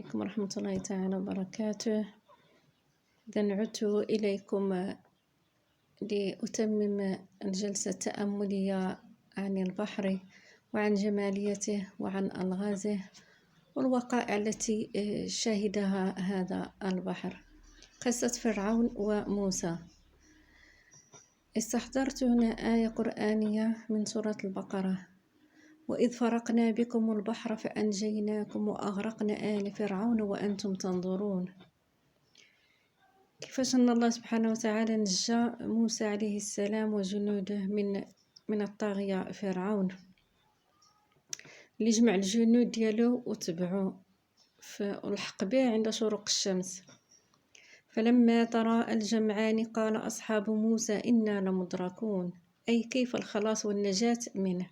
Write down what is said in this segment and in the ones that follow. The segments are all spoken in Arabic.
عليكم ورحمة الله تعالى وبركاته. إذا عدت إليكم لأتمم الجلسة التأملية عن البحر وعن جماليته وعن ألغازه والوقائع التي شهدها هذا البحر. قصة فرعون وموسى. استحضرت هنا آية قرآنية من سورة البقرة: وإذ فرقنا بكم البحر فأنجيناكم وأغرقنا آل فرعون وأنتم تنظرون. كيفاش أن الله سبحانه وتعالى نجى موسى عليه السلام وجنوده من الطاغية فرعون، اللي جمع الجنود ديالو وتبعوه والحق به عند شروق الشمس. فلما تراءى الجمعان قال أصحاب موسى إنا لمدركون، أي كيف الخلاص والنجاة منه.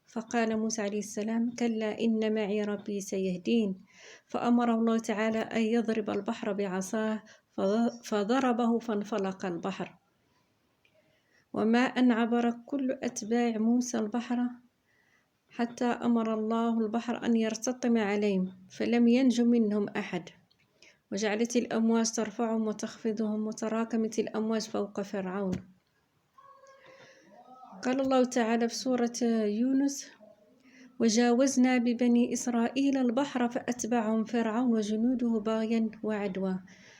فقال موسى عليه السلام: كلا إن معي ربي سيهدين. فأمر الله تعالى أن يضرب البحر بعصاه فضربه فانفلق البحر، وما أن عبر كل أتباع موسى البحر حتى أمر الله البحر أن يرتطم عليهم فلم ينج منهم أحد. وجعلت الأمواج ترفعهم وتخفضهم وتراكمت الأمواج فوق فرعون. قال الله تعالى في سورة يونس: وجاوزنا ببني إسرائيل البحر فأتبعهم فرعون وجنوده بغيا وعدوا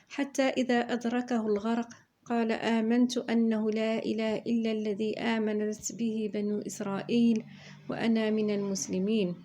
حتى إذا أدركه الغرق قال آمنت أنه لا إله إلا الذي آمنت به بنو إسرائيل وأنا من المسلمين.